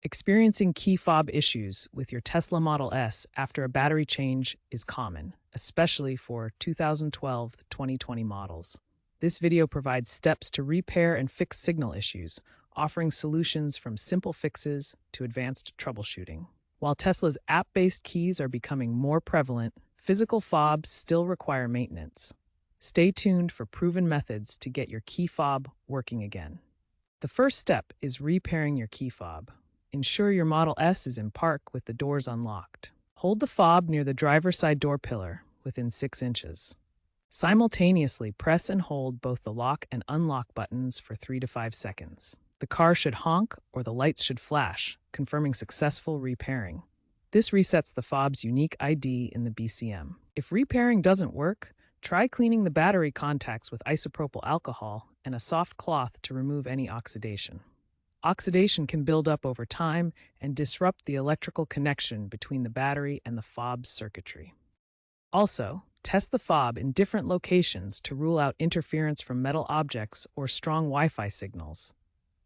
Experiencing key fob issues with your Tesla Model S after a battery change is common, especially for 2012-2020 models. This video provides steps to repair and fix signal issues, offering solutions from simple fixes to advanced troubleshooting. While Tesla's app-based keys are becoming more prevalent, physical fobs still require maintenance. Stay tuned for proven methods to get your key fob working again. The first step is repairing your key fob. Ensure your Model S is in park with the doors unlocked. Hold the fob near the driver's side door pillar within 6 inches. Simultaneously press and hold both the lock and unlock buttons for 3 to 5 seconds. The car should honk or the lights should flash, confirming successful repairing. This resets the fob's unique ID in the BCM. If repairing doesn't work, try cleaning the battery contacts with isopropyl alcohol and a soft cloth to remove any oxidation. Oxidation can build up over time and disrupt the electrical connection between the battery and the fob's circuitry. Also, test the fob in different locations to rule out interference from metal objects or strong Wi-Fi signals.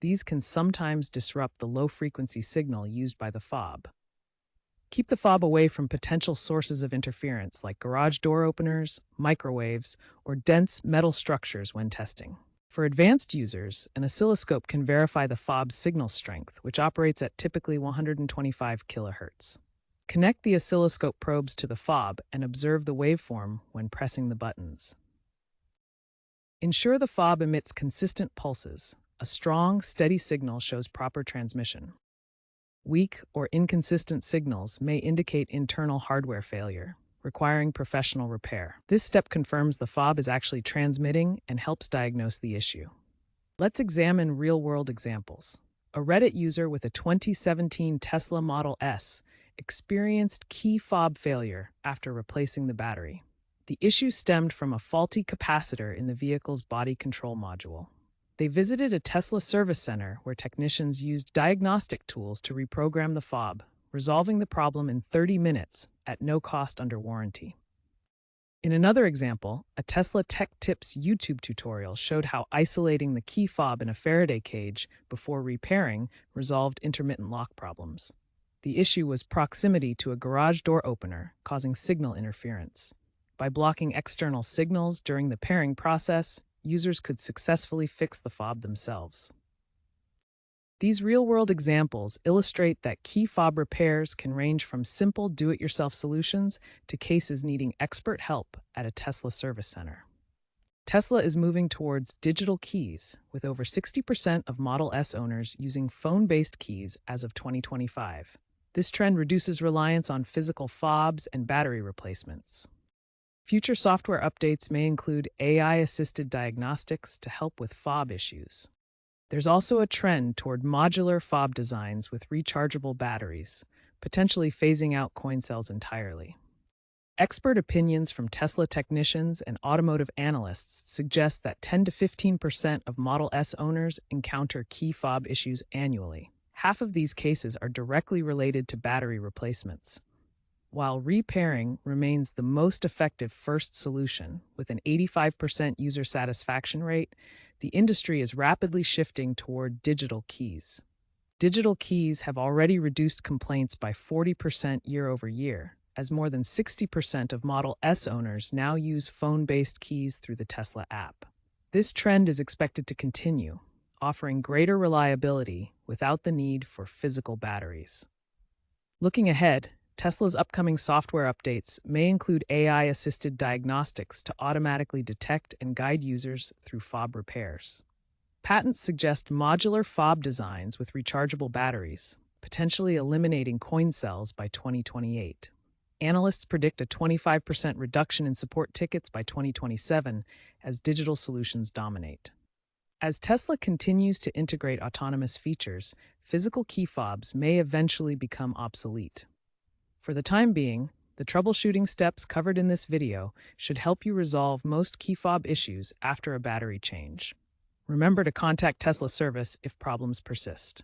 These can sometimes disrupt the low-frequency signal used by the fob. Keep the fob away from potential sources of interference like garage door openers, microwaves, or dense metal structures when testing. For advanced users, an oscilloscope can verify the fob's signal strength, which operates at typically 125 kHz. Connect the oscilloscope probes to the fob and observe the waveform when pressing the buttons. Ensure the fob emits consistent pulses. A strong, steady signal shows proper transmission. Weak or inconsistent signals may indicate internal hardware failure, requiring professional repair. This step confirms the fob is actually transmitting and helps diagnose the issue. Let's examine real-world examples. A Reddit user with a 2017 Tesla Model S experienced key fob failure after replacing the battery. The issue stemmed from a faulty capacitor in the vehicle's body control module. They visited a Tesla service center where technicians used diagnostic tools to reprogram the fob, resolving the problem in 30 minutes at no cost under warranty. In another example, a Tesla Tech Tips YouTube tutorial showed how isolating the key fob in a Faraday cage before repairing resolved intermittent lock problems. The issue was proximity to a garage door opener, causing signal interference. By blocking external signals during the pairing process, users could successfully fix the fob themselves. These real-world examples illustrate that key fob repairs can range from simple do-it-yourself solutions to cases needing expert help at a Tesla service center. Tesla is moving towards digital keys, with over 60% of Model S owners using phone-based keys as of 2025. This trend reduces reliance on physical fobs and battery replacements. Future software updates may include AI-assisted diagnostics to help with fob issues. There's also a trend toward modular fob designs with rechargeable batteries, potentially phasing out coin cells entirely. Expert opinions from Tesla technicians and automotive analysts suggest that 10 to 15% of Model S owners encounter key fob issues annually. Half of these cases are directly related to battery replacements. While repairing remains the most effective first solution, with an 85% user satisfaction rate, the industry is rapidly shifting toward digital keys. Digital keys have already reduced complaints by 40% year over year, as more than 60% of Model S owners now use phone-based keys through the Tesla app. This trend is expected to continue, offering greater reliability without the need for physical batteries. Looking ahead, Tesla's upcoming software updates may include AI-assisted diagnostics to automatically detect and guide users through fob repairs. Patents suggest modular fob designs with rechargeable batteries, potentially eliminating coin cells by 2028. Analysts predict a 25% reduction in support tickets by 2027 as digital solutions dominate. As Tesla continues to integrate autonomous features, physical key fobs may eventually become obsolete. For the time being, the troubleshooting steps covered in this video should help you resolve most key fob issues after a battery change. Remember to contact Tesla service if problems persist.